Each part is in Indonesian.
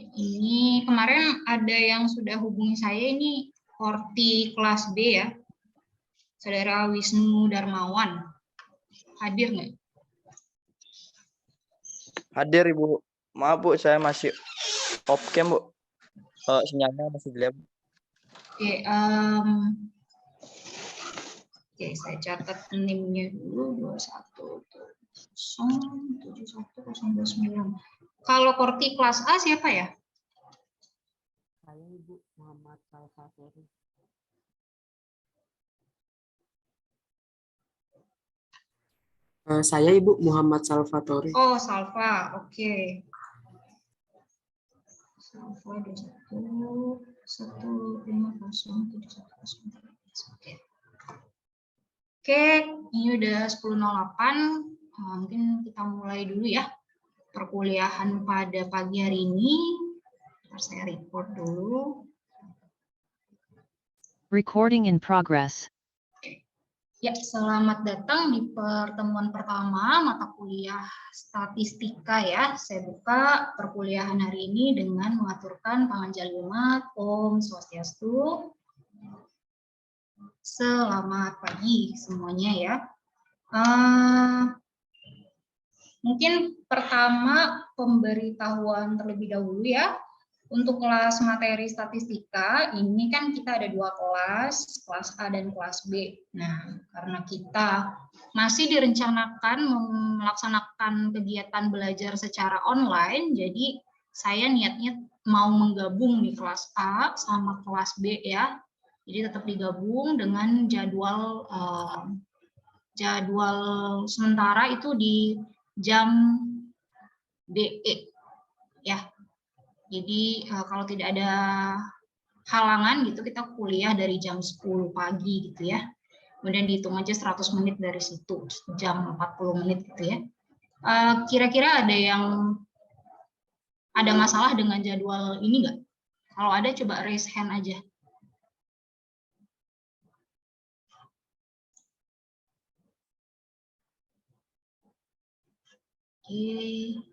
Ini kemarin ada yang sudah hubungi saya, ini Horti kelas B ya, Saudara Wisnu Darmawan. Hadir nggak? Hadir Ibu. Maaf Bu, saya masih off cam Bu. Sinyalnya masih jelek. Oke, saya catat NIM-nya dulu 21707109. Kalau Horti kelas A siapa ya? Saya Ibu Muhammad Salvatori. Saya Ibu Muhammad Salvatori. Oh, Salva, oke. Salva 21150710. Oke. Oke, ini udah 10.08. Mungkin kita mulai dulu ya perkuliahan pada pagi hari ini. Ntar saya record dulu. Recording in progress. Ya, selamat datang di pertemuan pertama mata kuliah statistika ya. Saya buka perkuliahan hari ini dengan mengaturkan panganjal umat, Om Swastiastu. Selamat pagi semuanya ya. Mungkin pertama pemberitahuan terlebih dahulu ya. Untuk kelas materi statistika, ini kan kita ada dua kelas A dan kelas B. Nah, karena kita masih direncanakan melaksanakan kegiatan belajar secara online, jadi saya niatnya mau menggabung di kelas A sama kelas B ya. Jadi tetap digabung dengan jadwal sementara itu di jam DE ya. Jadi kalau tidak ada halangan gitu kita kuliah dari jam 10 pagi gitu ya. Kemudian dihitung aja 100 menit dari situ, jam 40 menit gitu ya. Kira-kira ada masalah dengan jadwal ini nggak? Kalau ada coba raise hand aja. Oke.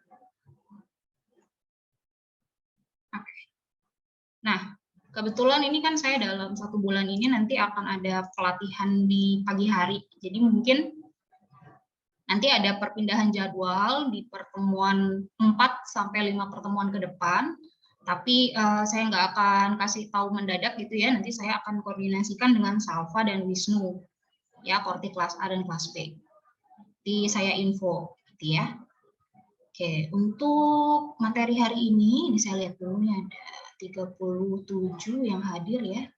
Nah, kebetulan ini kan saya dalam 1 bulan ini nanti akan ada pelatihan di pagi hari. Jadi mungkin nanti ada perpindahan jadwal di pertemuan 4 sampai 5 pertemuan ke depan. Tapi saya nggak akan kasih tahu mendadak gitu ya. Nanti saya akan koordinasikan dengan Salva dan Wisnu. Ya, Horti kelas A dan kelas B. Nanti saya info gitu ya. Oke, untuk materi hari ini saya lihat dulu nih ada 37 yang hadir ya.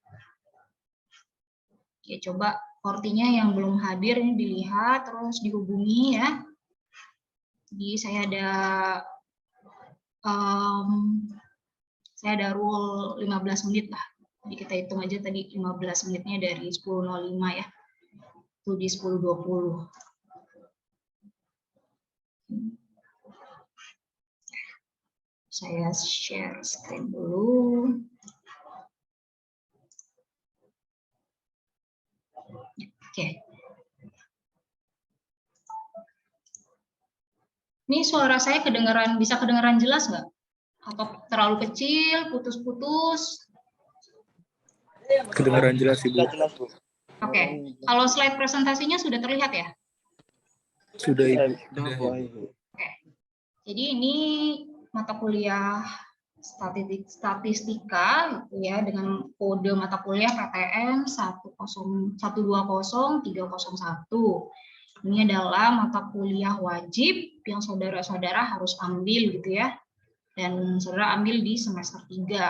Oke, coba Hortinya yang belum hadir ini dilihat terus dihubungi ya. Jadi saya ada rule 15 menit lah. Jadi kita hitung aja tadi 15 menitnya dari 10.05 ya. Itu di 10.20. Saya share screen dulu. Oke. Ini suara saya bisa kedengaran jelas nggak? Atau terlalu kecil, putus-putus? Kedengaran jelas Ibu. Oke. Kalau slide presentasinya sudah terlihat ya? Sudah Ibu. Oke. Jadi ini mata kuliah statistika gitu ya, dengan kode mata kuliah PTN 1201301. Ini adalah mata kuliah wajib yang saudara-saudara harus ambil gitu ya. Dan saudara ambil di semester 3.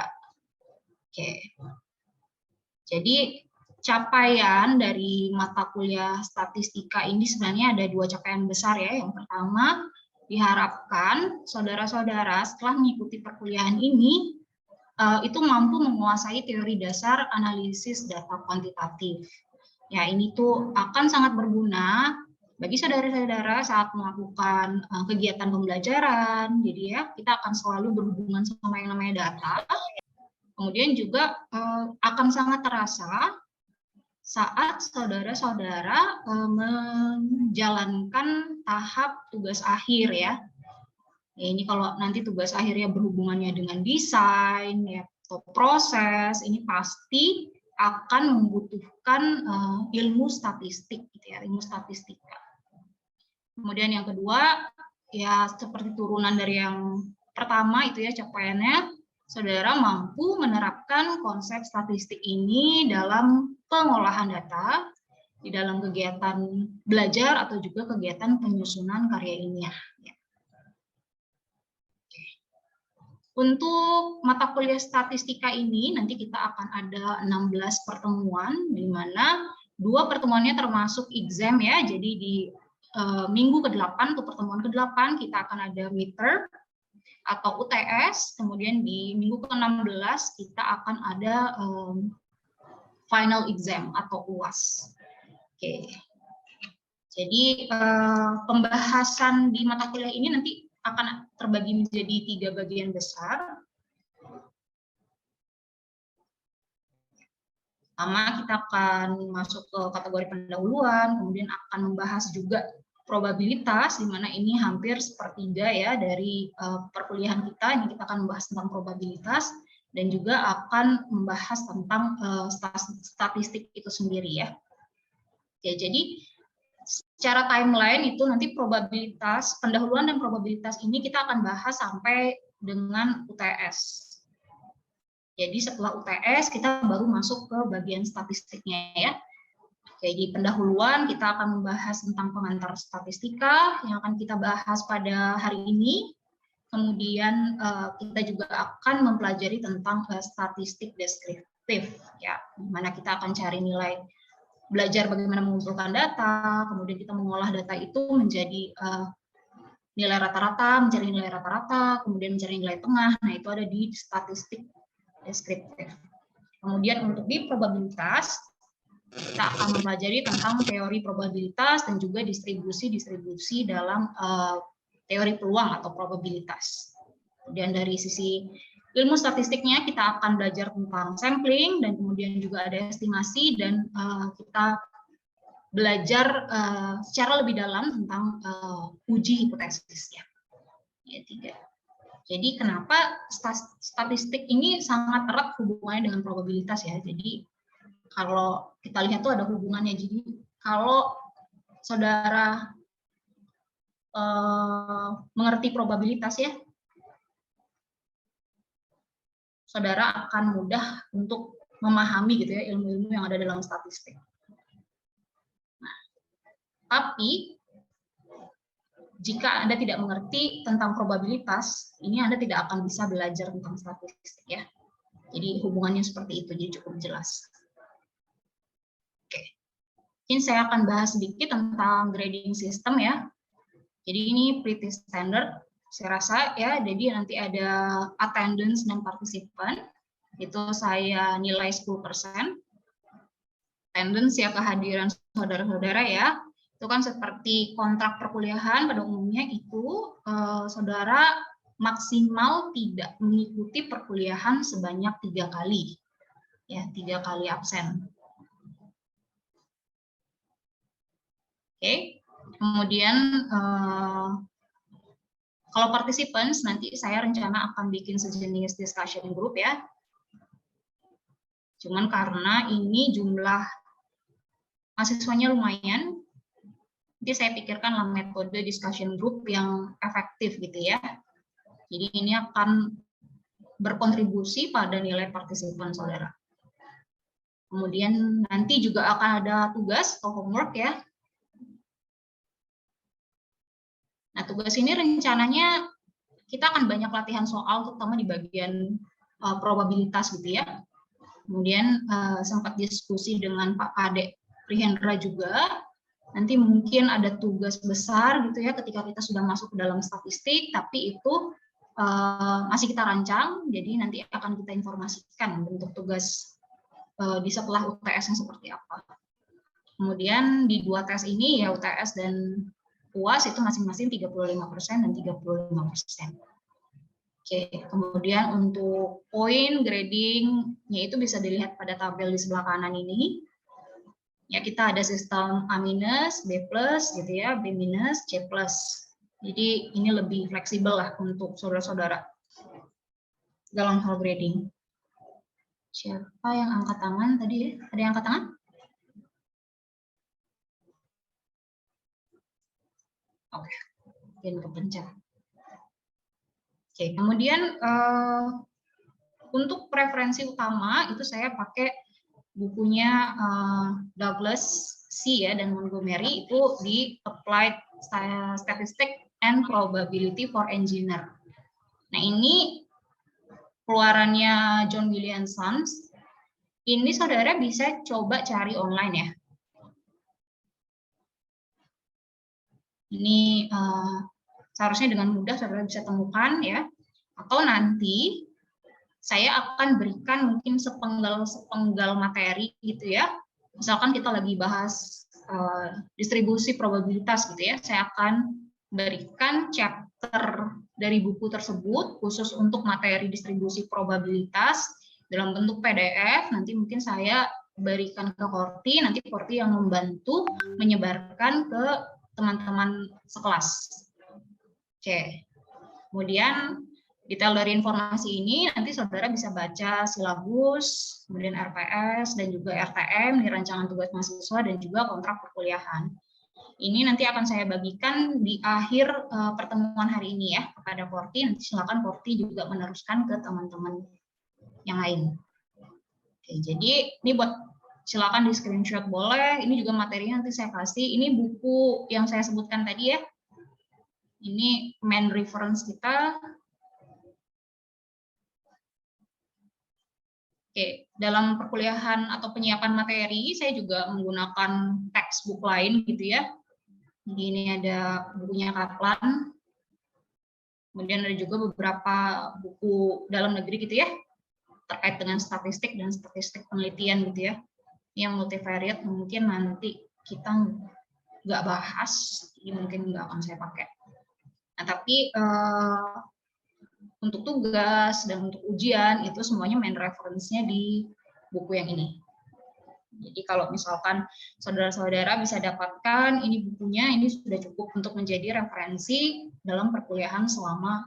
Oke. Jadi capaian dari mata kuliah statistika ini sebenarnya ada 2 capaian besar ya. Yang pertama, diharapkan saudara-saudara setelah mengikuti perkuliahan ini itu mampu menguasai teori dasar analisis data kuantitatif. Ya, ini tuh akan sangat berguna bagi saudara-saudara saat melakukan kegiatan pembelajaran. Jadi ya, kita akan selalu berhubungan sama yang namanya data. Kemudian juga akan sangat terasa saat saudara-saudara menjalankan tahap tugas akhir ya. Ya, ini kalau nanti tugas akhirnya berhubungannya dengan desain, ya, atau proses, ini pasti akan membutuhkan ilmu statistik, gitu ya, ilmu statistika. Kemudian yang kedua, ya seperti turunan dari yang pertama itu ya, capaiannya, saudara mampu menerapkan konsep statistik ini dalam pengolahan data, di dalam kegiatan belajar atau juga kegiatan penyusunan karya ilmiah. Untuk mata kuliah statistika ini nanti kita akan ada 16 pertemuan, di mana 2 pertemuannya termasuk exam ya. Jadi di minggu ke-8 untuk pertemuan ke-8 kita akan ada midterm atau UTS, kemudian di minggu ke-16 kita akan ada final exam atau UAS. Oke. Jadi pembahasan di mata kuliah ini nanti akan terbagi menjadi 3 bagian besar. Pertama, kita akan masuk ke kategori pendahuluan, kemudian akan membahas juga probabilitas, di mana ini hampir sepertiga ya dari perkuliahan kita. Ini kita akan membahas tentang probabilitas, dan juga akan membahas tentang statistik itu sendiri ya. Oke, jadi secara timeline itu nanti probabilitas, pendahuluan dan probabilitas ini kita akan bahas sampai dengan UTS. Jadi setelah UTS kita baru masuk ke bagian statistiknya ya. Jadi pendahuluan kita akan membahas tentang pengantar statistika yang akan kita bahas pada hari ini. Kemudian kita juga akan mempelajari tentang statistik deskriptif ya, di mana kita akan cari nilai, belajar bagaimana mengumpulkan data, kemudian kita mengolah data itu menjadi nilai rata-rata, mencari nilai rata-rata, kemudian mencari nilai tengah. Nah, itu ada di statistik deskriptif. Kemudian untuk di probabilitas, kita akan mempelajari tentang teori probabilitas dan juga distribusi dalam teori peluang atau probabilitas. Kemudian dari sisi ilmu statistiknya kita akan belajar tentang sampling, dan kemudian juga ada estimasi, dan kita belajar secara lebih dalam tentang uji hipotesis ya. Ya, 3. Jadi kenapa statistik ini sangat erat hubungannya dengan probabilitas ya. Jadi kalau kita lihat tuh ada hubungannya. Jadi kalau saudara mengerti probabilitas ya, saudara akan mudah untuk memahami gitu ya ilmu-ilmu yang ada dalam statistik. Nah, tapi jika Anda tidak mengerti tentang probabilitas, ini Anda tidak akan bisa belajar tentang statistik ya. Jadi hubungannya seperti itu, jadi cukup jelas. Oke. Mungkin saya akan bahas sedikit tentang grading system ya. Jadi ini pretty standard, saya rasa ya. Jadi nanti ada attendance dan participant, itu saya nilai 10%. Attendance ya, kehadiran saudara-saudara ya. Itu kan seperti kontrak perkuliahan pada umumnya itu saudara maksimal tidak mengikuti perkuliahan sebanyak 3 kali. Ya, 3 kali absen. Oke. Kemudian kalau participants nanti saya rencana akan bikin sejenis discussion group ya. Cuman karena ini jumlah mahasiswanya lumayan, jadi saya pikirkan metode discussion group yang efektif gitu ya. Jadi ini akan berkontribusi pada nilai partisipan saudara. Kemudian nanti juga akan ada tugas atau homework ya. Nah, tugas ini rencananya kita akan banyak latihan soal, terutama di bagian probabilitas gitu ya. Kemudian sempat diskusi dengan Pak Kadek Prihendra juga. Nanti mungkin ada tugas besar gitu ya ketika kita sudah masuk ke dalam statistik, tapi itu masih kita rancang, jadi nanti akan kita informasikan bentuk tugas di setelah UTS yang seperti apa. Kemudian di 2 tes ini ya, UTS dan UAS itu masing-masing 35% dan 35%. Oke, kemudian untuk poin grading-nya itu bisa dilihat pada tabel di sebelah kanan ini. Ya, kita ada sistem A-, B+, gitu ya, B-, C+. Jadi ini lebih fleksibel lah untuk saudara-saudara dalam hal grading. Siapa yang angkat tangan tadi ya? Ada yang angkat tangan? Oke, mungkin kepencet. Oke, kemudian untuk preferensi utama itu saya pakai bukunya Douglas C ya dan Montgomery itu di Applied Statistics and Probability for Engineer. Nah ini keluarannya John William Sons. Ini saudara bisa coba cari online ya. Ini seharusnya dengan mudah saudara bisa temukan ya. Atau nanti saya akan berikan mungkin sepenggal materi gitu ya. Misalkan kita lagi bahas distribusi probabilitas gitu ya. Saya akan berikan chapter dari buku tersebut khusus untuk materi distribusi probabilitas dalam bentuk PDF. Nanti mungkin saya berikan ke Korti, nanti Korti yang membantu menyebarkan ke teman-teman sekelas. Oke. Kemudian detail dari informasi ini nanti saudara bisa baca silabus, kemudian RPS dan juga RTM, di rancangan tugas mahasiswa dan juga kontrak perkuliahan. Ini nanti akan saya bagikan di akhir pertemuan hari ini ya kepada Korti. Nanti silakan Korti juga meneruskan ke teman-teman yang lain. Oke, jadi ini buat silakan di screenshot boleh. Ini juga materinya nanti saya kasih. Ini buku yang saya sebutkan tadi ya. Ini main reference kita. Oke, dalam perkuliahan atau penyiapan materi, saya juga menggunakan textbook lain gitu ya. Jadi ini ada bukunya Kaplan. Kemudian ada juga beberapa buku dalam negeri gitu ya, terkait dengan statistik dan statistik penelitian gitu ya. Yang multivariate mungkin nanti kita nggak bahas, jadi mungkin nggak akan saya pakai. Nah, tapi untuk tugas dan untuk ujian itu semuanya main reference-nya di buku yang ini. Jadi kalau misalkan saudara-saudara bisa dapatkan ini bukunya, ini sudah cukup untuk menjadi referensi dalam perkuliahan selama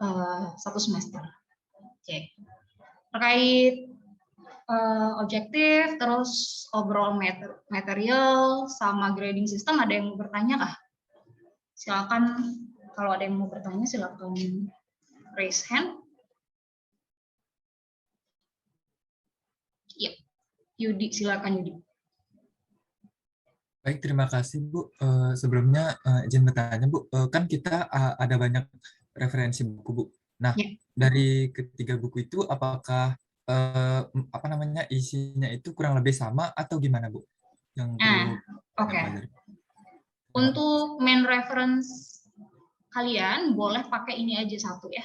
1 semester. Oke. Terkait objektif, terus overall material, sama grading system, ada yang mau bertanya kah? Silakan, kalau ada yang mau bertanya, silakan raise hand. Yep. Yudi, silakan Yudi. Baik, terima kasih Bu. Sebelumnya izin bertanya Bu, kan kita ada banyak referensi buku Bu. Nah, Ya. dari ketiga buku itu apakah isinya itu kurang lebih sama atau gimana Bu? Yang perlu oke. Untuk main reference kalian boleh pakai ini aja satu ya.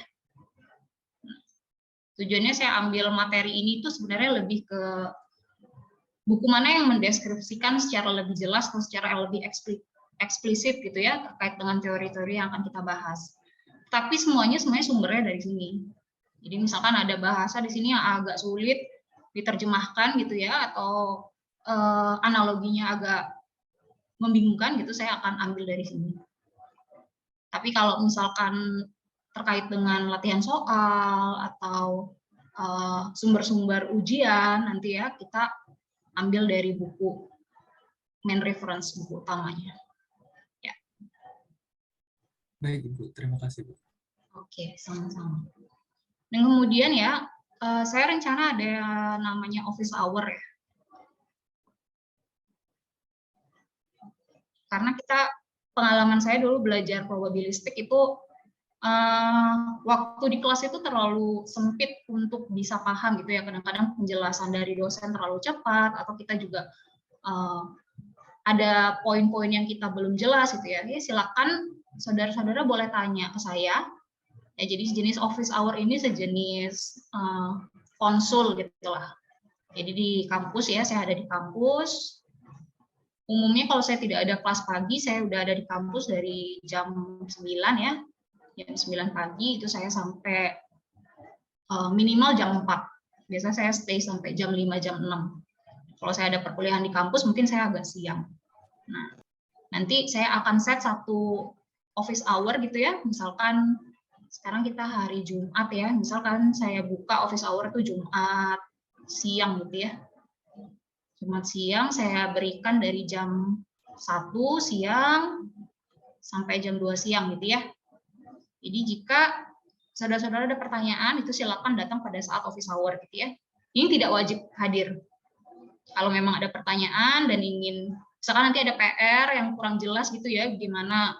Tujuannya saya ambil materi ini tuh sebenarnya lebih ke buku mana yang mendeskripsikan secara lebih jelas atau secara lebih eksplisit gitu ya terkait dengan teori-teori yang akan kita bahas. Tapi semuanya sumbernya dari sini. Jadi misalkan ada bahasa di sini yang agak sulit diterjemahkan gitu ya, atau analoginya agak membingungkan gitu, saya akan ambil dari sini. Tapi kalau misalkan terkait dengan latihan soal atau sumber-sumber ujian nanti ya kita ambil dari buku main reference, buku utamanya. Ya. Baik Ibu, terima kasih Bu. Oke, sama-sama. Dan kemudian ya, saya rencana ada namanya office hour ya. Karena pengalaman saya dulu belajar probabilistik itu waktu di kelas itu terlalu sempit untuk bisa paham gitu ya. Kadang-kadang penjelasan dari dosen terlalu cepat atau kita juga ada poin-poin yang kita belum jelas gitu ya. Jadi silakan saudara-saudara boleh tanya ke saya. Ya, jadi jenis office hour ini sejenis konsul gitu lah. Jadi di kampus ya, saya ada di kampus. Umumnya kalau saya tidak ada kelas pagi, saya udah ada di kampus dari jam 9 ya. Jam 9 pagi itu saya sampai minimal jam 4. Biasanya saya stay sampai jam 5, jam 6. Kalau saya ada perkuliahan di kampus, mungkin saya agak siang. Nah, nanti saya akan set satu office hour gitu ya, misalkan sekarang kita hari Jumat ya, misalkan saya buka office hour itu Jumat siang gitu ya. Jumat siang saya berikan dari jam 1 siang sampai jam 2 siang gitu ya. Jadi jika saudara-saudara ada pertanyaan, itu silakan datang pada saat office hour gitu ya. Ini tidak wajib hadir. Kalau memang ada pertanyaan dan ingin, misalkan nanti ada PR yang kurang jelas gitu ya, gimana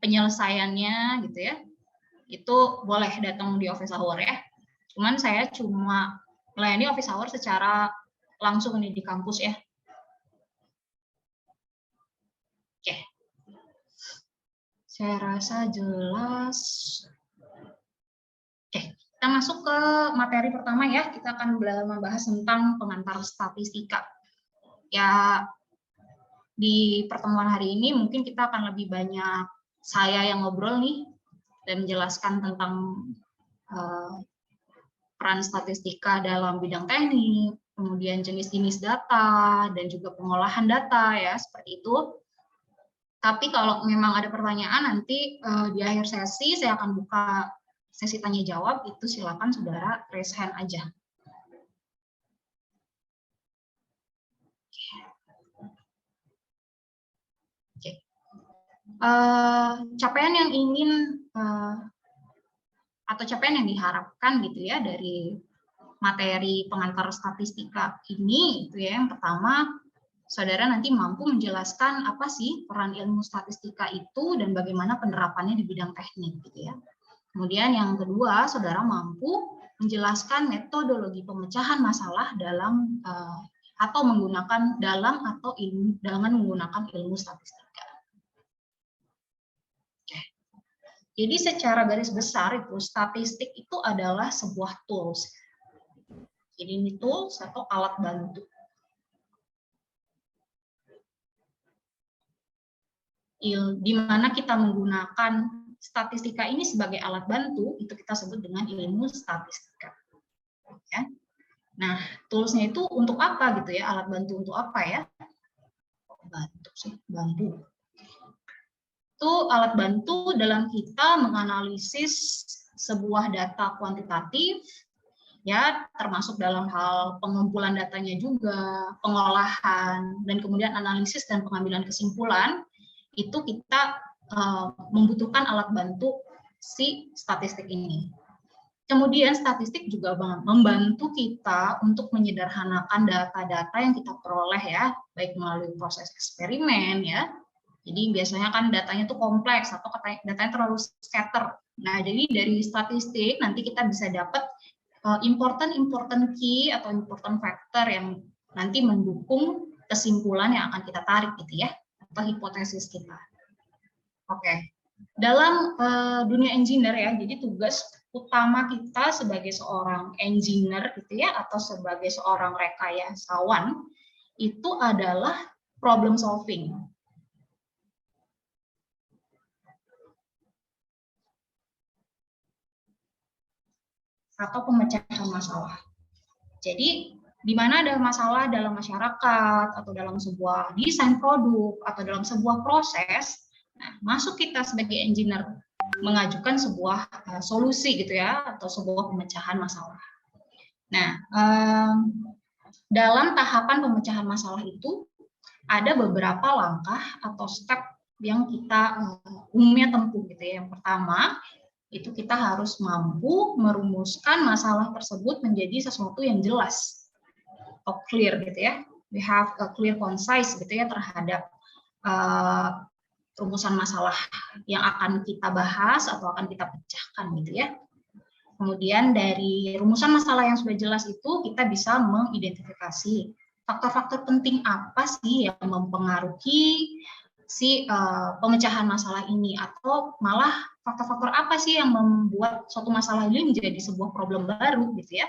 penyelesaiannya gitu ya, itu boleh datang di office hour ya. Cuman saya cuma melayani office hour secara langsung nih di kampus ya. Oke. Saya rasa jelas. Oke, kita masuk ke materi pertama ya. Kita akan membahas tentang pengantar statistika. Ya, di pertemuan hari ini mungkin kita akan lebih banyak saya yang ngobrol nih dan menjelaskan tentang peran statistika dalam bidang teknik, kemudian jenis-jenis data, dan juga pengolahan data ya, seperti itu. Tapi kalau memang ada pertanyaan nanti di akhir sesi saya akan buka sesi tanya jawab, itu silakan saudara raise hand aja. Oke. Capaian yang ingin atau capaian yang diharapkan gitu ya dari materi pengantar statistika ini itu ya, yang pertama saudara nanti mampu menjelaskan apa sih peran ilmu statistika itu dan bagaimana penerapannya di bidang teknik gitu ya. Kemudian yang kedua, saudara mampu menjelaskan metodologi pemecahan masalah dalam atau menggunakan dengan menggunakan ilmu statistika. Oke. Jadi secara garis besar itu statistik itu adalah sebuah tools. Jadi ini tools atau alat bantu. Di mana kita menggunakan statistika ini sebagai alat bantu, itu kita sebut dengan ilmu statistika. Ya. Nah, tools-nya itu untuk apa gitu ya? Alat bantu untuk apa ya? Bantu. Itu alat bantu dalam kita menganalisis sebuah data kuantitatif, ya, termasuk dalam hal pengumpulan datanya juga, pengolahan, dan kemudian analisis dan pengambilan kesimpulan, itu kita membutuhkan alat bantu si statistik ini. Kemudian statistik juga membantu kita untuk menyederhanakan data-data yang kita peroleh ya, baik melalui proses eksperimen ya. Jadi biasanya kan datanya tuh kompleks atau datanya terlalu scatter. Nah, jadi dari statistik nanti kita bisa dapat important key atau important factor yang nanti mendukung kesimpulan yang akan kita tarik gitu ya, atau hipotesis kita. Oke, dalam dunia engineer ya, jadi tugas utama kita sebagai seorang engineer gitu ya, atau sebagai seorang rekayasawan itu adalah problem solving. Atau pemecahan masalah. Jadi di mana ada masalah dalam masyarakat atau dalam sebuah desain produk atau dalam sebuah proses, nah, masuk kita sebagai engineer mengajukan sebuah solusi gitu ya, atau sebuah pemecahan masalah. Nah, dalam tahapan pemecahan masalah itu ada beberapa langkah atau step yang kita umumnya tempuh gitu ya. Yang pertama, itu kita harus mampu merumuskan masalah tersebut menjadi sesuatu yang jelas atau clear gitu ya. We have a clear, concise gitu ya terhadap rumusan masalah yang akan kita bahas atau akan kita pecahkan gitu ya. Kemudian dari rumusan masalah yang sudah jelas itu kita bisa mengidentifikasi faktor-faktor penting apa sih yang mempengaruhi si pemecahan masalah ini, atau malah faktor-faktor apa sih yang membuat suatu masalah ini menjadi sebuah problem baru gitu ya.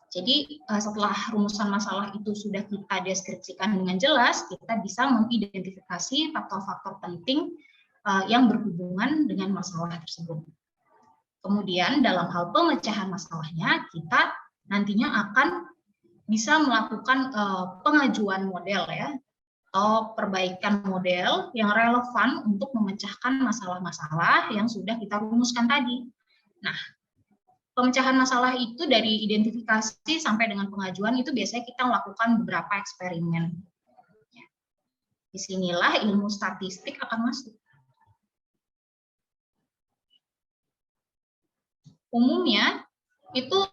Jadi setelah rumusan masalah itu sudah kita deskripsikan dengan jelas, kita bisa mengidentifikasi faktor-faktor penting yang berhubungan dengan masalah tersebut. Kemudian dalam hal pemecahan masalahnya, kita nantinya akan bisa melakukan pengajuan model ya. atau perbaikan model yang relevan untuk memecahkan masalah-masalah yang sudah kita rumuskan tadi. Nah, pemecahan masalah itu dari identifikasi sampai dengan pengajuan itu biasanya kita melakukan beberapa eksperimen. Disinilah ilmu statistik akan masuk. Umumnya itu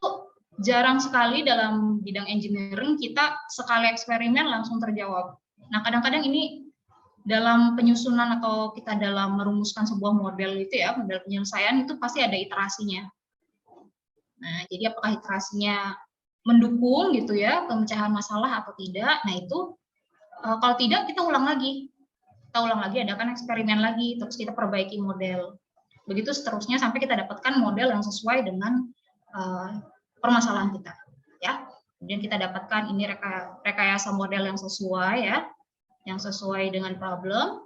jarang sekali dalam bidang engineering kita sekali eksperimen langsung terjawab. Nah, kadang-kadang ini dalam penyusunan atau kita dalam merumuskan sebuah model itu ya, model penyelesaian itu pasti ada iterasinya. Nah, jadi apakah iterasinya mendukung gitu ya pemecahan masalah atau tidak? Nah, itu kalau tidak kita ulang lagi. Kita ulang lagi, adakan eksperimen lagi, terus kita perbaiki model. Begitu seterusnya sampai kita dapatkan model yang sesuai dengan permasalahan kita, ya. Kemudian kita dapatkan ini rekayasa model yang sesuai ya, yang sesuai dengan problem.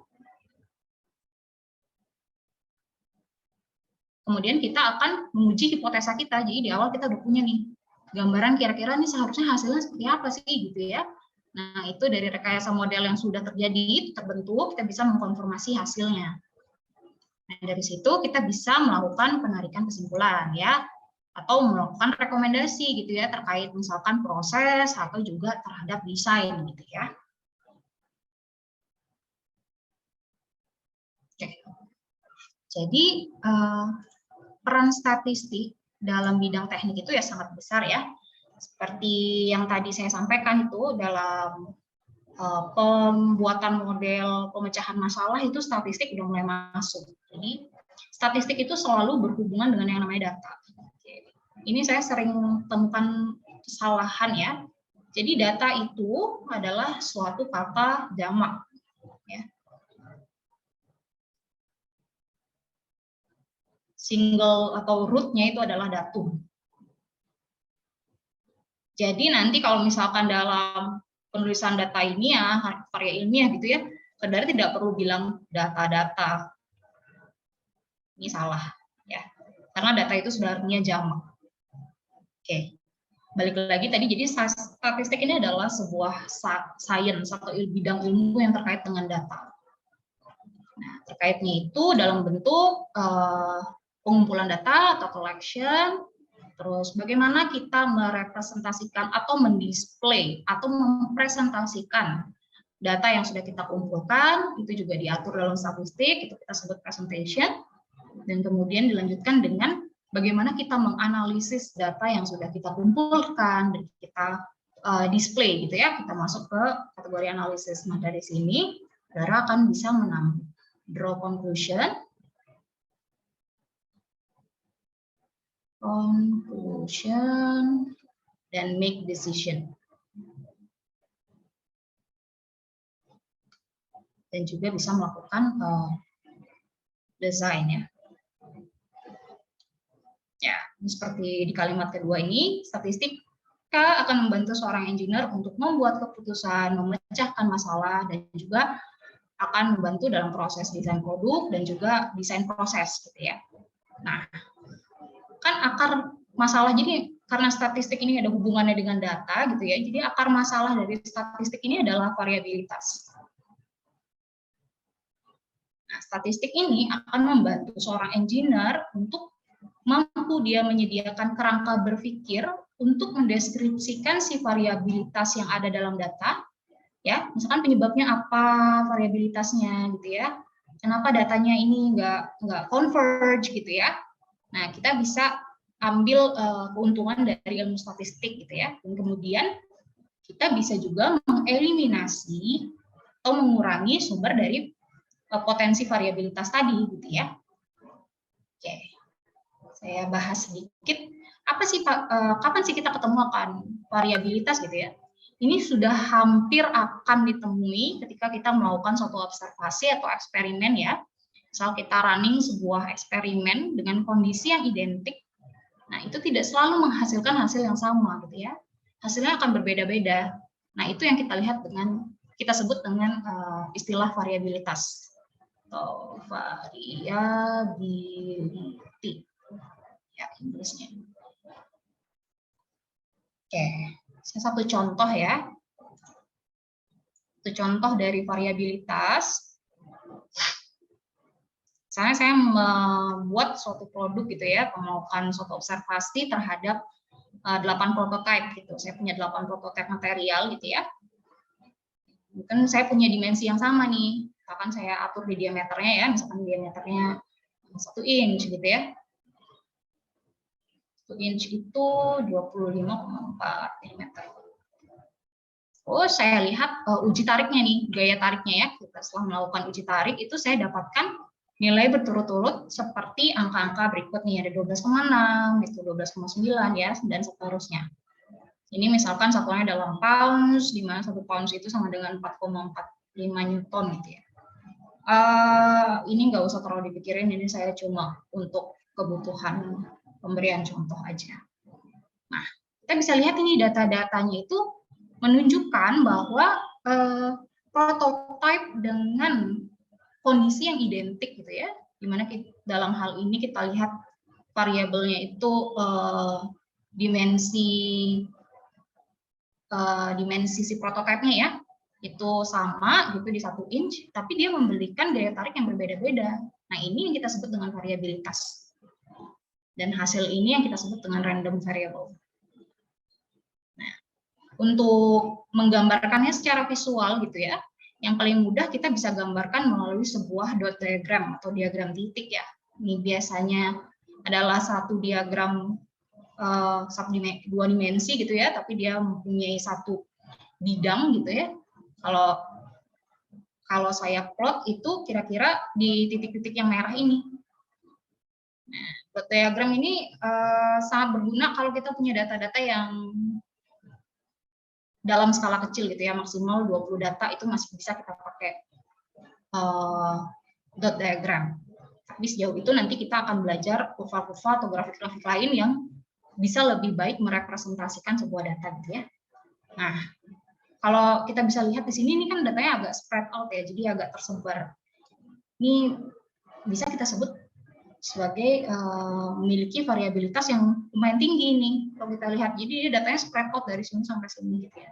Kemudian kita akan menguji hipotesa kita. Jadi di awal kita udah punya nih gambaran kira-kira nih seharusnya hasilnya seperti apa sih gitu ya. Nah, itu dari rekayasa model yang sudah terjadi, terbentuk, kita bisa mengkonfirmasi hasilnya. Nah, dari situ kita bisa melakukan penarikan kesimpulan ya, atau melakukan rekomendasi gitu ya terkait misalkan proses atau juga terhadap desain gitu ya. Oke. Jadi peran statistik dalam bidang teknik itu ya sangat besar ya. Seperti yang tadi saya sampaikan itu dalam pembuatan model pemecahan masalah itu statistik udah mulai masuk. Jadi statistik itu selalu berhubungan dengan yang namanya data. Ini saya sering temukan kesalahan ya. Jadi data itu adalah suatu kata jamak. Ya. Single atau root-nya itu adalah datum. Jadi nanti kalau misalkan dalam penulisan data ini ya, karya ilmiah gitu ya, saudara tidak perlu bilang data-data. Ini salah ya. Karena data itu sebenarnya jamak. Oke. Balik lagi tadi, jadi statistik ini adalah sebuah sains atau bidang ilmu yang terkait dengan data. Nah, terkaitnya itu dalam bentuk pengumpulan data atau collection, terus bagaimana kita merepresentasikan atau mendisplay atau mempresentasikan data yang sudah kita kumpulkan, itu juga diatur dalam statistik, itu kita sebut presentation, dan kemudian dilanjutkan dengan bagaimana kita menganalisis data yang sudah kita kumpulkan dan kita display gitu ya, kita masuk ke kategori analisis. Nah, dari sini saudara akan bisa draw conclusion, dan make decision. Dan juga bisa melakukan desain ya. Ya, seperti di kalimat kedua ini, statistik akan membantu seorang engineer untuk membuat keputusan, memecahkan masalah, dan juga akan membantu dalam proses desain produk dan juga desain proses gitu ya. Nah, kan akar masalah, jadi karena statistik ini ada hubungannya dengan data gitu ya, jadi akar masalah dari statistik ini adalah variabilitas. Nah, statistik ini akan membantu seorang engineer untuk mampu dia menyediakan kerangka berpikir untuk mendeskripsikan si variabilitas yang ada dalam data, ya, misalkan penyebabnya apa variabilitasnya gitu ya, kenapa datanya ini nggak converge gitu ya. Nah, kita bisa ambil keuntungan dari ilmu statistik gitu ya, dan kemudian kita bisa juga mengeliminasi atau mengurangi sumber dari potensi variabilitas tadi gitu ya. Oke. Saya bahas sedikit, apa sih Pak, kapan sih kita ketemu akan variabilitas gitu ya? Ini sudah hampir akan ditemui ketika kita melakukan suatu observasi atau eksperimen ya. Misal kita running sebuah eksperimen dengan kondisi yang identik, nah itu tidak selalu menghasilkan hasil yang sama gitu ya. Hasilnya akan berbeda-beda. Nah itu yang kita lihat kita sebut dengan istilah variabilitas atau variability. Ya, Inggrisnya. Oke, saya satu contoh ya. Satu Satu contoh dari variabilitas, misalnya saya membuat suatu produk gitu ya, melakukan suatu observasi terhadap 8 prototipe gitu. Saya punya 8 prototipe material gitu ya. Mungkin saya punya dimensi yang sama nih. Misalkan saya atur di diameternya ya, misalkan diameternya 1 inch gitu ya. 1 inch itu 25,4 mm. Oh, saya lihat uji tariknya nih, gaya tariknya ya. Kita setelah melakukan uji tarik itu saya dapatkan nilai berturut-turut seperti angka-angka berikut nih, ada 12,6, itu 12,9 ya, dan seterusnya. Ini misalkan satuannya dalam pounds, di mana 1 pounds itu sama dengan 4,45 Newton gitu ya. Ini nggak usah terlalu dipikirin, ini saya cuma untuk kebutuhan pemberian contoh aja. Nah, kita bisa lihat ini data-datanya itu menunjukkan bahwa prototipe dengan kondisi yang identik gitu ya, dimana dalam hal ini kita lihat variabelnya itu dimensi si prototipenya ya, itu sama gitu di 1 inch, tapi dia memberikan gaya tarik yang berbeda-beda. Nah, ini yang kita sebut dengan variabilitas. Dan hasil ini yang kita sebut dengan random variable. Nah, untuk menggambarkannya secara visual gitu ya, yang paling mudah kita bisa gambarkan melalui sebuah dot diagram atau diagram titik ya. Ini biasanya adalah satu diagram 2 dimensi gitu ya, tapi dia mempunyai 1 bidang gitu ya. Kalau saya plot itu kira-kira di titik-titik yang merah ini. Nah, dot diagram ini sangat berguna kalau kita punya data-data yang dalam skala kecil gitu ya, maksimal 20 data itu masih bisa kita pakai dot diagram. Tapi sejauh itu nanti kita akan belajar kurva-kurva atau grafik-grafik lain yang bisa lebih baik merepresentasikan sebuah data gitu ya. Nah, kalau kita bisa lihat di sini, ini kan datanya agak spread out ya, jadi agak tersebar. Ini bisa kita sebut sebagai memiliki variabilitas yang lumayan tinggi nih, kalau kita lihat. Jadi datanya spread out dari sini sampai sini gitu ya.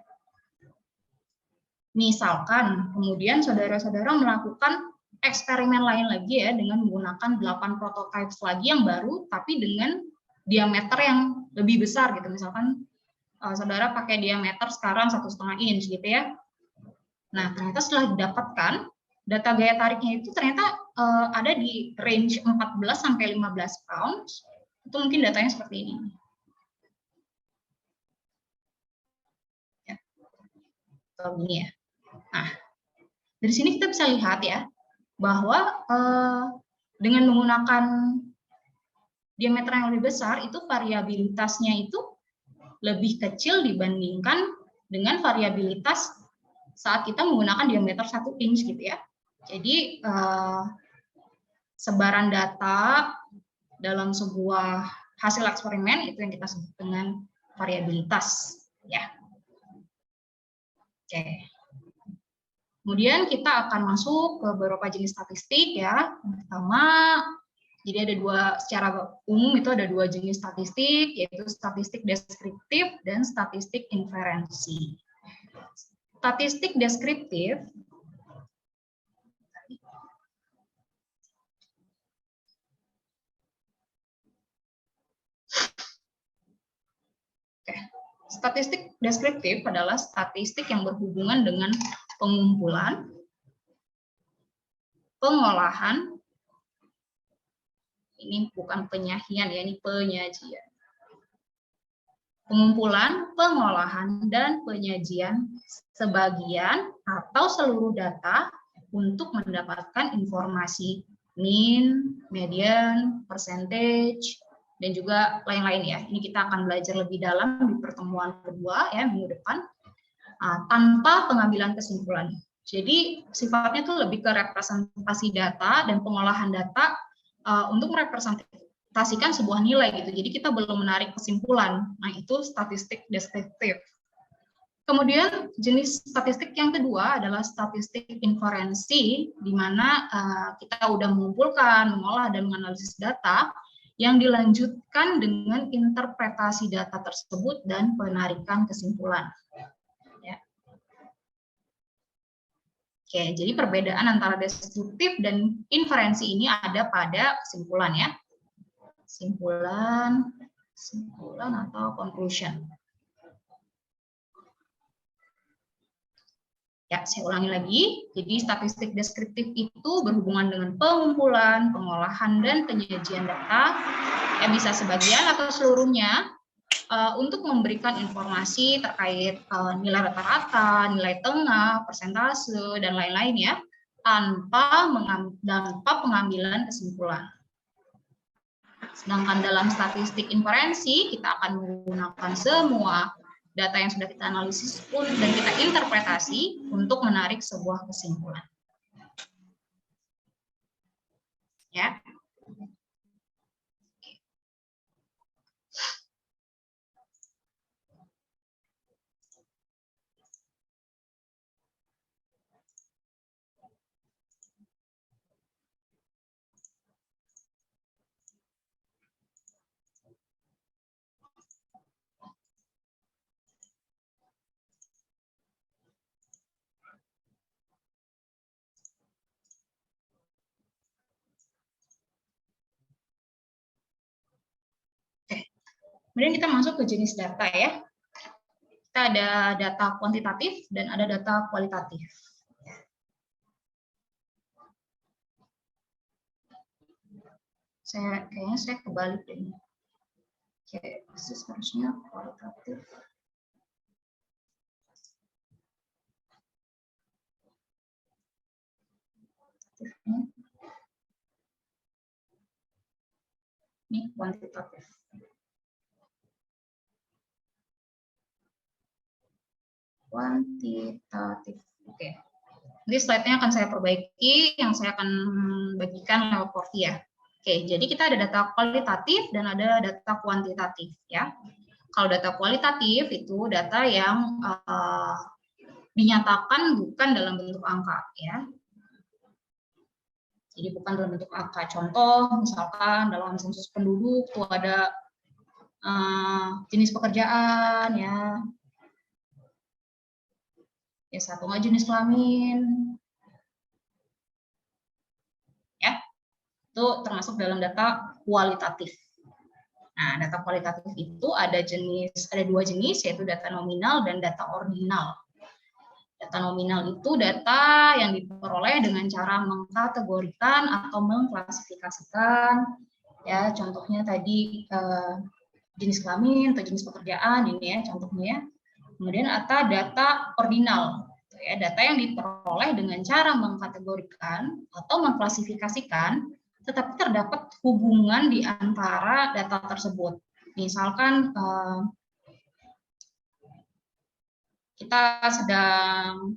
Misalkan kemudian saudara-saudara melakukan eksperimen lain lagi ya, dengan menggunakan 8 prototypes lagi yang baru, tapi dengan diameter yang lebih besar gitu. Misalkan saudara pakai diameter sekarang 1,5 inch gitu ya. Nah, ternyata setelah didapatkan data gaya tariknya itu ternyata ada di range 14 sampai 15 pounds. Itu mungkin datanya seperti ini. Ya. Begini ya. Nah, dari sini kita bisa lihat ya bahwa dengan menggunakan diameter yang lebih besar itu variabilitasnya itu lebih kecil dibandingkan dengan variabilitas saat kita menggunakan diameter 1 inch gitu ya. Jadi sebaran data dalam sebuah hasil eksperimen itu yang kita sebut dengan variabilitas ya. Oke. Kemudian kita akan masuk ke beberapa jenis statistik ya. Pertama, jadi ada secara umum itu ada 2 jenis statistik, yaitu statistik deskriptif dan statistik inferensi. Statistik deskriptif statistik deskriptif adalah statistik yang berhubungan dengan pengumpulan, pengolahan, ini bukan penyajian ya, ini penyajian. Pengumpulan, pengolahan, dan penyajian sebagian atau seluruh data untuk mendapatkan informasi mean, median, percentage, dan juga lain-lain ya. Ini kita akan belajar lebih dalam di pertemuan kedua ya, minggu depan, tanpa pengambilan kesimpulan. Jadi sifatnya itu lebih ke representasi data dan pengolahan data untuk merepresentasikan sebuah nilai gitu. Jadi kita belum menarik kesimpulan. Nah, itu statistik deskriptif. Kemudian jenis statistik yang kedua adalah statistik inferensi, di mana kita udah mengumpulkan, mengolah, dan menganalisis data yang dilanjutkan dengan interpretasi data tersebut dan penarikan kesimpulan. Ya. Oke, jadi perbedaan antara deskriptif dan inferensi ini ada pada kesimpulan ya. Kesimpulan atau conclusion. Ya, saya ulangi lagi. Jadi statistik deskriptif itu berhubungan dengan pengumpulan, pengolahan, dan penyajian data yang bisa sebagian atau seluruhnya untuk memberikan informasi terkait nilai rata-rata, nilai tengah, persentase, dan lain-lain ya, tanpa pengambilan kesimpulan. Sedangkan dalam statistik inferensi, kita akan menggunakan semua data yang sudah kita analisis dan kita interpretasi untuk menarik sebuah kesimpulan. Ya. Kemudian kita masuk ke jenis data ya. Kita ada data kuantitatif dan ada data kualitatif. Kayaknya saya kebalik deh. Oke, harusnya kualitatif. Ini kuantitatif. Kuantitatif. Oke. Nanti slide-nya akan saya perbaiki, yang saya akan bagikan lewat Porti ya. Oke, jadi kita ada data kualitatif dan ada data kuantitatif ya. Kalau data kualitatif itu data yang dinyatakan bukan dalam bentuk angka ya. Jadi bukan dalam bentuk angka. Contoh, misalkan dalam sensus penduduk tuh ada jenis pekerjaan ya. Ya, satu nggak jenis kelamin. Ya, itu termasuk dalam data kualitatif. Nah, data kualitatif itu ada dua jenis, yaitu data nominal dan data ordinal. Data nominal itu data yang diperoleh dengan cara mengkategorikan atau mengklasifikasikan. Ya, contohnya tadi jenis kelamin atau jenis pekerjaan ini ya, contohnya ya. Kemudian ada data ordinal, ya, data yang diperoleh dengan cara mengkategorikan atau mengklasifikasikan, tetapi terdapat hubungan di antara data tersebut. Misalkan kita sedang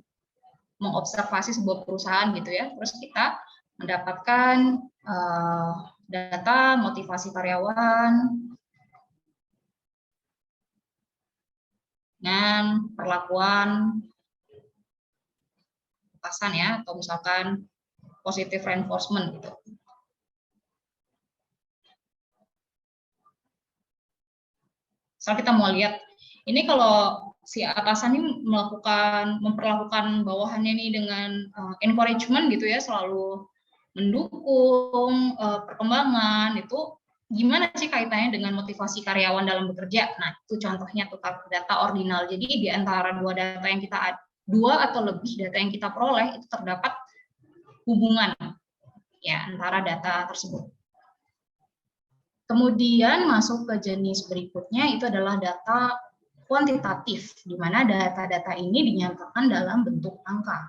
mengobservasi sebuah perusahaan gitu ya, terus kita mendapatkan data motivasi karyawan, dengan perlakuan atasan ya, atau misalkan positive reinforcement gitu. Misal kita mau lihat, ini kalau si atasan ini memperlakukan bawahannya ini dengan encouragement gitu ya, selalu mendukung perkembangan, itu gimana sih kaitannya dengan motivasi karyawan dalam bekerja? Nah, itu contohnya tuh data ordinal. Jadi di antara dua atau lebih data yang kita peroleh itu terdapat hubungan ya antara data tersebut. Kemudian masuk ke jenis berikutnya itu adalah data kuantitatif, di mana data-data ini dinyatakan dalam bentuk angka.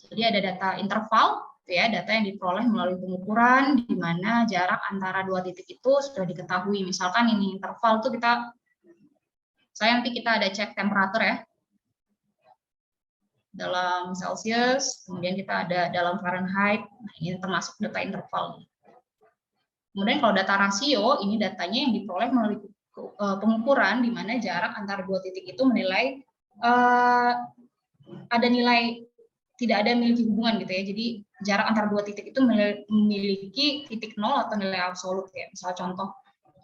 Jadi ada data interval, ya, data yang diperoleh melalui pengukuran di mana jarak antara dua titik itu sudah diketahui. Misalkan ini interval tuh nanti kita ada cek temperatur ya, dalam Celsius, kemudian kita ada dalam Fahrenheit. Nah, ini termasuk data interval. Kemudian kalau data rasio, ini datanya yang diperoleh melalui pengukuran di mana jarak antara dua titik itu menilai ada nilai tidak ada memiliki hubungan gitu ya. Jadi jarak antara dua titik itu memiliki titik nol atau nilai absolut ya.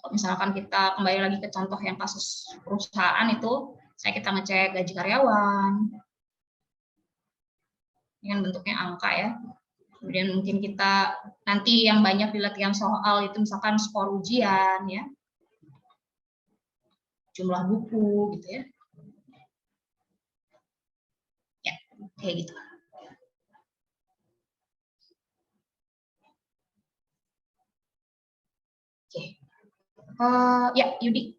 Misalkan kita kembali lagi ke contoh yang kasus perusahaan itu, Saya kita ngecek gaji karyawan. Ini kan bentuknya angka ya. Kemudian mungkin kita nanti yang banyak di latihan soal itu misalkan skor ujian ya. Jumlah buku gitu ya. Ya, kayak gitu. Oke. Ya, Yudi.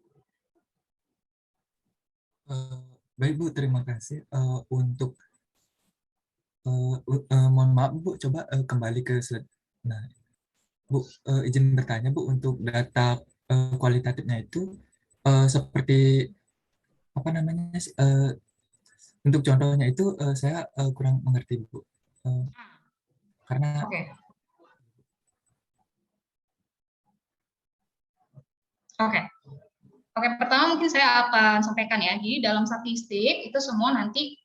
Baik Bu, terima kasih untuk mohon maaf Bu, coba kembali ke slide. Nah, Bu, izin bertanya Bu, untuk data kualitatifnya itu seperti apa namanya? Untuk contohnya itu saya kurang mengerti Bu, karena Oke. Oke. Oke, pertama mungkin saya akan sampaikan ya. Jadi dalam statistik itu semua nanti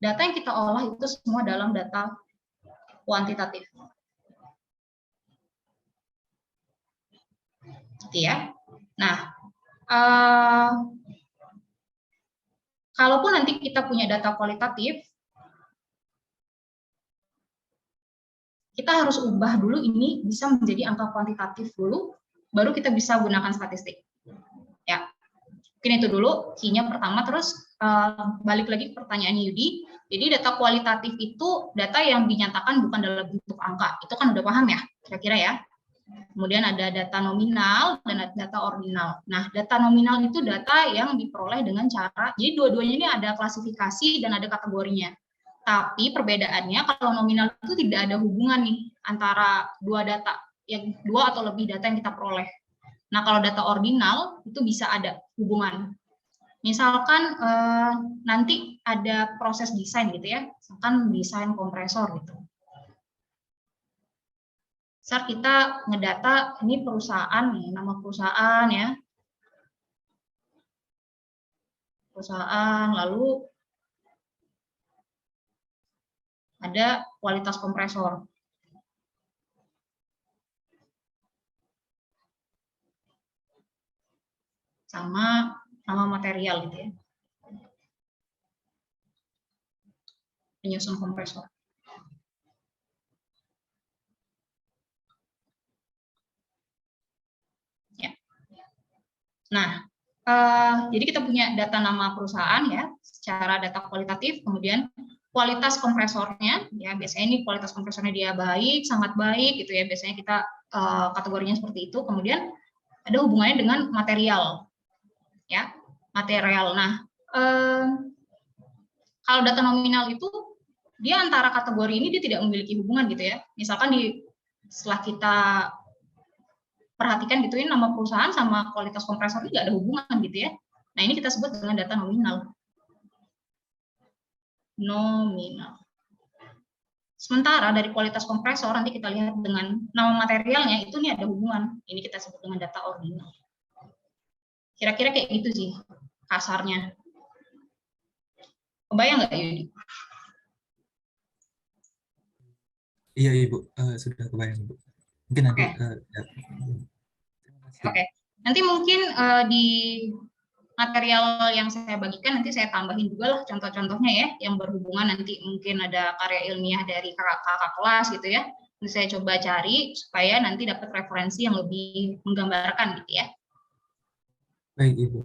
data yang kita olah itu semua dalam data kuantitatif. Gitu ya. Nah, kalaupun nanti kita punya data kualitatif, kita harus ubah dulu ini bisa menjadi angka kuantitatif dulu, baru kita bisa gunakan statistik. Ya, mungkin itu dulu key-nya pertama. Terus balik lagi ke pertanyaan Yudi. Jadi data kualitatif itu data yang dinyatakan bukan dalam bentuk angka. Itu kan udah paham ya, kira-kira ya. Kemudian ada data nominal dan data ordinal. Nah, data nominal itu data yang diperoleh dengan cara, jadi dua-duanya ini ada klasifikasi dan ada kategorinya. Tapi perbedaannya kalau nominal itu tidak ada hubungan nih antara dua data, yang dua atau lebih data yang kita peroleh. Nah, kalau data ordinal itu bisa ada hubungan. Misalkan nanti ada proses desain gitu ya, misalkan desain kompresor gitu. Saat kita ngedata ini perusahaan nih, nama perusahaan ya. Perusahaan, lalu ada kualitas kompresor. Sama nama material gitu ya. Penyusun kompresor. Ya. Nah, jadi kita punya data nama perusahaan ya, secara data kualitatif, kemudian kualitas kompresornya, ya biasanya ini kualitas kompresornya dia baik, sangat baik gitu ya, biasanya kita kategorinya seperti itu. Kemudian ada hubungannya dengan material, ya material. Nah, kalau data nominal itu dia antara kategori ini dia tidak memiliki hubungan gitu ya. Misalkan setelah kita perhatikan gitu ini nama perusahaan sama kualitas kompresor ini nggak ada hubungan gitu ya. Nah, ini kita sebut dengan data nominal. Nominal. Sementara dari kualitas kompresor nanti kita lihat dengan nama materialnya itu nih ada hubungan. Ini kita sebut dengan data ordinal. Kira-kira kayak gitu sih kasarnya. Kebayang nggak Yudi? iya Ibu, sudah kebayang Ibu. Mungkin nanti Oke. Nanti mungkin di material yang saya bagikan nanti saya tambahin juga lah contoh-contohnya ya yang berhubungan, nanti mungkin ada karya ilmiah dari kakak kelas gitu ya. Nanti saya coba cari supaya nanti dapat referensi yang lebih menggambarkan gitu ya. Baik Ibu.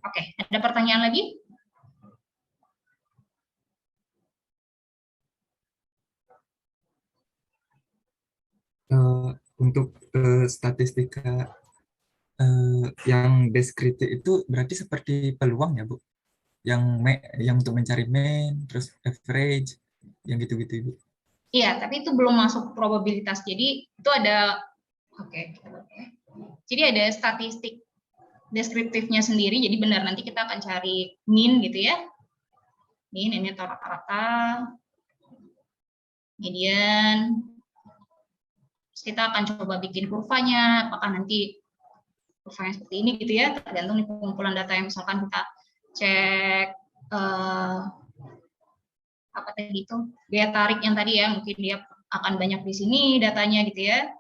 Oke, ada pertanyaan lagi? Untuk statistika yang deskriptif itu berarti seperti peluang ya Bu? Yang untuk mencari mean, terus average, yang gitu-gitu Ibu? Iya, tapi itu belum masuk probabilitas. Jadi itu ada, oke. Jadi ada statistik deskriptifnya sendiri. Jadi benar nanti kita akan cari mean gitu ya. Mean ini atau rata-rata, median. Terus kita akan coba bikin kurvanya. Apakah nanti kurvanya seperti ini gitu ya, tergantung nih pengumpulan data yang misalkan kita cek apa tadi itu daya tarik yang tadi ya, mungkin dia akan banyak di sini datanya gitu ya.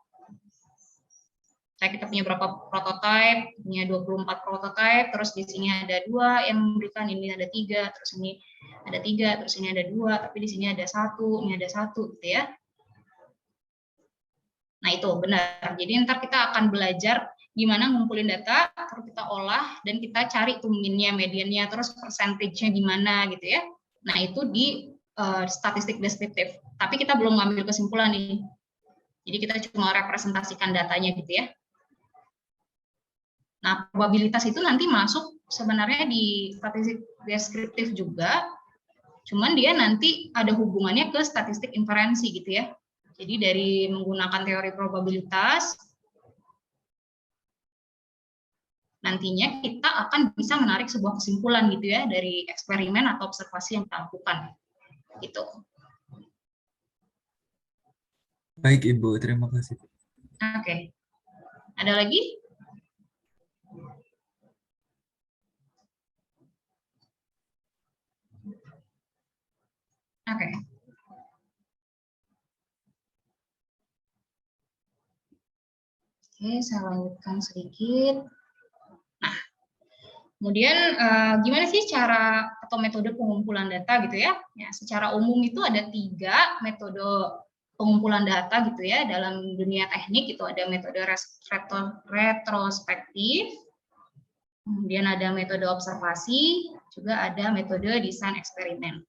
kita punya berapa prototipe, punya 24 prototipe, terus di sini ada 2 yang memberikan, ini ada 3, terus ini ada 3, terus ini ada 2, tapi di sini ada 1, ini ada 1 gitu ya. Nah itu benar, jadi ntar kita akan belajar gimana ngumpulin data, terus kita olah, dan kita cari tuh minnya, mediannya, terus percentage-nya gimana gitu ya. Nah itu di statistik deskriptif, tapi kita belum ngambil kesimpulan nih. Jadi kita cuma representasikan datanya gitu ya. Nah, probabilitas itu nanti masuk sebenarnya di statistik deskriptif juga, cuman dia nanti ada hubungannya ke statistik inferensi gitu ya. Jadi dari menggunakan teori probabilitas, nantinya kita akan bisa menarik sebuah kesimpulan gitu ya dari eksperimen atau observasi yang kita lakukan. Gitu. Baik Ibu, terima kasih. Oke. Ada lagi? Oke. Oke, saya lanjutkan sedikit. Nah, kemudian gimana sih cara atau metode pengumpulan data gitu ya? Ya, secara umum itu ada 3 metode pengumpulan data gitu ya dalam dunia teknik. Itu ada metode retrospektif, kemudian ada metode observasi, juga ada metode desain eksperimen.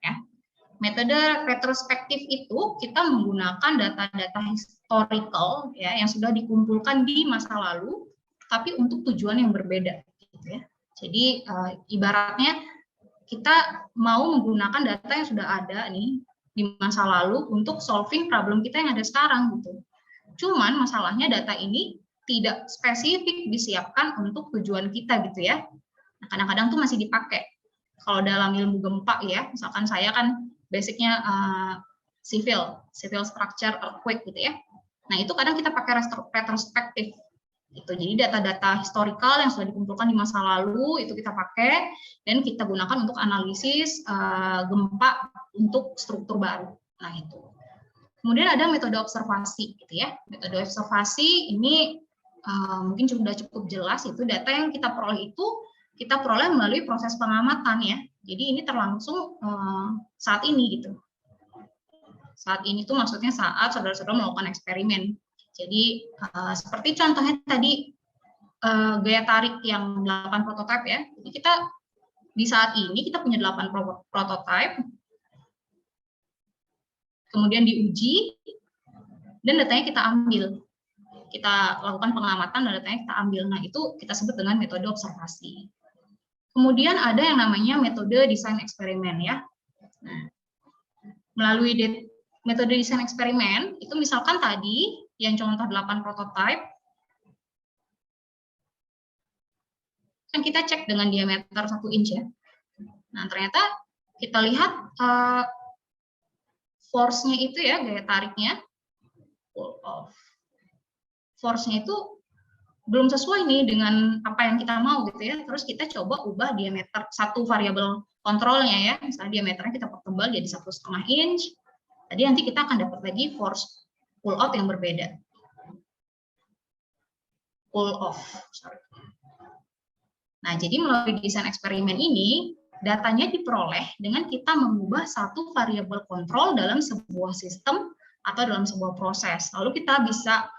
Ya. Metode retrospektif itu kita menggunakan data-data historical ya yang sudah dikumpulkan di masa lalu, tapi untuk tujuan yang berbeda. Gitu ya. Jadi ibaratnya kita mau menggunakan data yang sudah ada nih di masa lalu untuk solving problem kita yang ada sekarang gitu. Cuman masalahnya data ini tidak spesifik disiapkan untuk tujuan kita gitu ya. Nah, kadang-kadang tuh masih dipakai. Kalau dalam ilmu gempa ya, misalkan saya kan basicnya civil structure earthquake gitu ya. Nah itu kadang kita pakai retrospektif. Itu jadi data-data historical yang sudah dikumpulkan di masa lalu itu kita pakai dan kita gunakan untuk analisis gempa untuk struktur baru. Nah itu. Kemudian ada metode observasi gitu ya. Metode observasi ini mungkin sudah cukup jelas, itu data yang kita peroleh itu kita peroleh melalui proses pengamatan ya. Jadi ini terlangsung saat ini gitu. Saat ini tuh maksudnya saat saudara-saudara melakukan eksperimen. Jadi seperti contohnya tadi gaya tarik yang 8 prototipe ya. Jadi kita di saat ini kita punya 8 prototipe. Kemudian diuji dan datanya kita ambil. Kita lakukan pengamatan dan datanya kita ambil. Nah, itu kita sebut dengan metode observasi. Kemudian ada yang namanya metode desain eksperimen ya. Nah, melalui metode desain eksperimen itu misalkan tadi yang contoh 8 prototipe kan kita cek dengan diameter 1 inch ya. Nah, ternyata kita lihat force-nya itu ya, gaya tariknya pull off. Force-nya itu belum sesuai nih dengan apa yang kita mau gitu ya. Terus kita coba ubah diameter satu variabel kontrolnya ya. Misalnya diameternya kita pertebal jadi 1,5 inch. Tadi nanti kita akan dapat lagi force pull out yang berbeda. Pull off. Nah, jadi melalui desain eksperimen ini datanya diperoleh dengan kita mengubah satu variabel kontrol dalam sebuah sistem atau dalam sebuah proses. Lalu kita bisa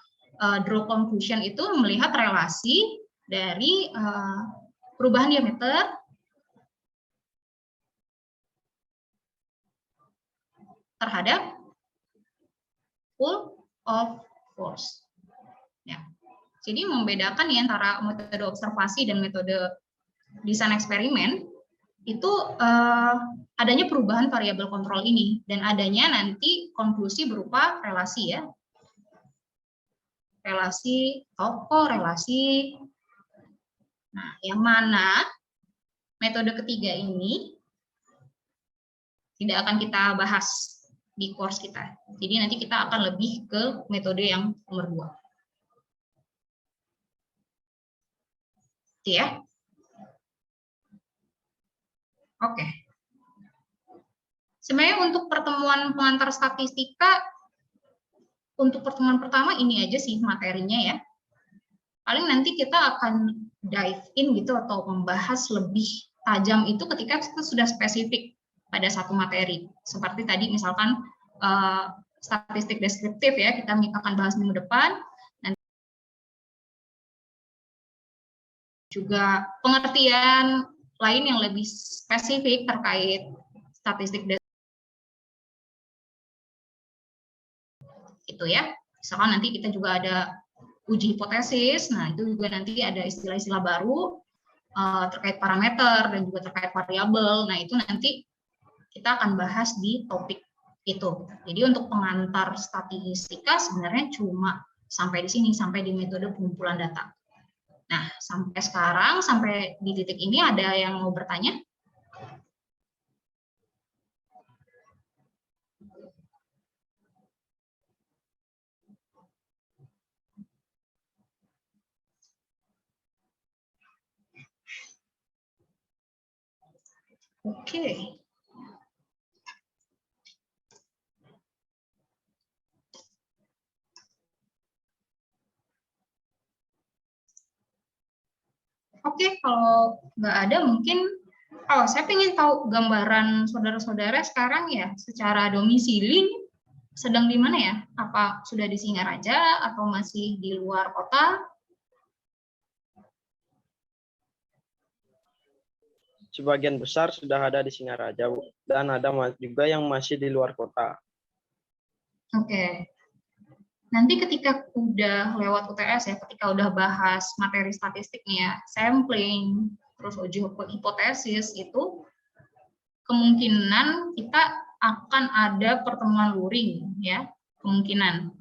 draw conclusion itu melihat relasi dari perubahan diameter terhadap pull of force. Ya. Jadi membedakan nih antara metode observasi dan metode desain eksperimen itu adanya perubahan variabel kontrol ini dan adanya nanti konklusi berupa relasi ya. Relasi atau korelasi. Nah, yang mana metode ketiga ini tidak akan kita bahas di course kita. Jadi nanti kita akan lebih ke metode yang nomor 2. Oke ya. Oke. Sebenarnya untuk pertemuan pengantar statistika, untuk pertemuan pertama ini aja sih materinya ya. paling nanti kita akan dive in gitu atau membahas lebih tajam itu ketika kita sudah spesifik pada satu materi. Seperti tadi misalkan statistik deskriptif ya, kita akan bahas minggu depan. Nanti juga pengertian lain yang lebih spesifik terkait statistik deskriptif itu ya. Misalkan nanti kita juga ada uji hipotesis, nah itu juga nanti ada istilah-istilah baru terkait parameter dan juga terkait variabel. Nah itu nanti kita akan bahas di topik itu. Jadi untuk pengantar statistika sebenarnya cuma sampai di sini, sampai di metode pengumpulan data. Nah sampai sekarang, sampai di titik ini ada yang mau bertanya? Oke. Oke, kalau nggak ada mungkin, saya ingin tahu gambaran saudara-saudara sekarang ya, secara domisili sedang di mana ya? Apa sudah di Singaraja atau masih di luar kota? Sebagian besar sudah ada di Singaraja, Bu. Dan ada juga yang masih di luar kota. Oke. Nanti ketika udah lewat UTS ya, ketika udah bahas materi statistiknya, sampling, terus uji hipotesis itu, kemungkinan kita akan ada pertemuan luring ya, kemungkinan.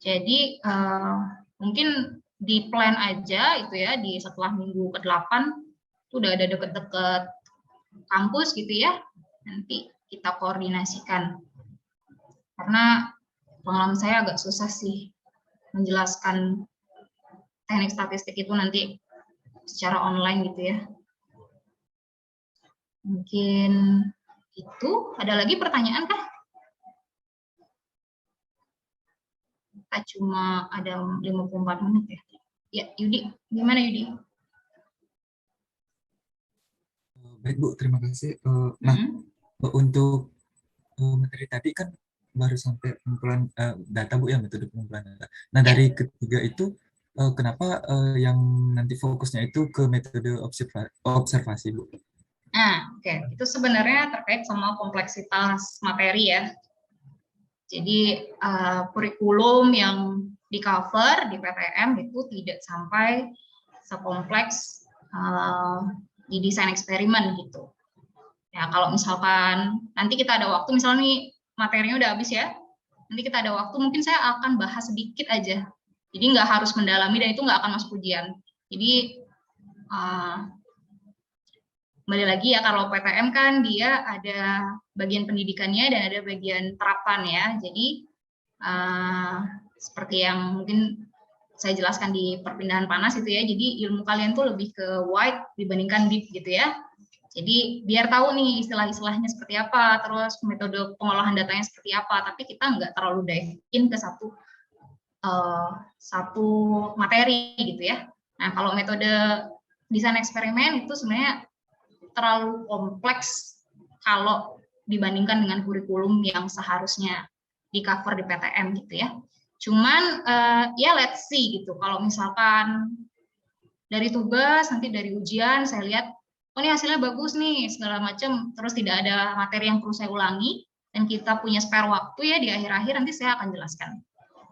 Jadi mungkin di plan aja itu ya, di setelah minggu ke-8 itu udah ada deket-deket kampus gitu ya, nanti kita koordinasikan. Karena pengalaman saya agak susah sih menjelaskan teknik statistik itu nanti secara online gitu ya. Mungkin itu. Ada lagi pertanyaan kah? Kita cuma ada 54 menit ya. Ya, Yudi. Gimana Yudi? Baik Bu, terima kasih. Nah, untuk materi tadi kan baru sampai pengumpulan data Bu ya, metode pengumpulan data. Nah dari ketiga itu kenapa yang nanti fokusnya itu ke metode observasi Bu? Nah, oke. Itu sebenarnya terkait sama kompleksitas materi ya. Jadi kurikulum yang di cover di PTM itu tidak sampai sekompleks di desain eksperimen gitu. Ya kalau misalkan nanti kita ada waktu, misalnya nih materinya udah habis ya, nanti kita ada waktu, mungkin saya akan bahas sedikit aja. Jadi nggak harus mendalami dan itu nggak akan masuk ujian. Jadi kembali lagi ya, kalau PTM kan dia ada bagian pendidikannya dan ada bagian terapan ya. Jadi seperti yang mungkin saya jelaskan di perpindahan panas itu ya, jadi ilmu kalian tuh lebih ke wide dibandingkan deep gitu ya. Jadi biar tahu nih istilah-istilahnya seperti apa, terus metode pengolahan datanya seperti apa, tapi kita nggak terlalu dive in ke satu materi gitu ya. Nah kalau metode desain eksperimen itu sebenarnya terlalu kompleks kalau dibandingkan dengan kurikulum yang seharusnya di cover di PTM gitu ya. Cuman ya let's see gitu. Kalau misalkan dari tugas, nanti dari ujian saya lihat, oh ini hasilnya bagus nih, segala macam, terus tidak ada materi yang perlu saya ulangi, dan kita punya spare waktu ya di akhir-akhir, nanti saya akan jelaskan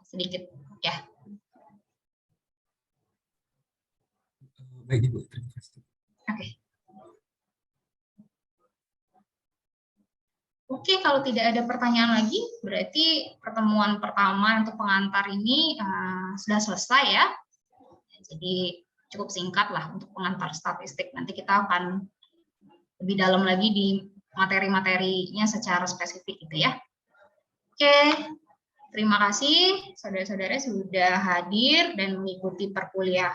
sedikit ya. Baik Ibu, terima kasih. Oke. Oke, kalau tidak ada pertanyaan lagi, berarti pertemuan pertama untuk pengantar ini sudah selesai ya. Jadi cukup singkat lah untuk pengantar statistik. Nanti kita akan lebih dalam lagi di materi-materinya secara spesifik gitu ya. Oke, terima kasih saudara-saudara sudah hadir dan mengikuti perkuliahan.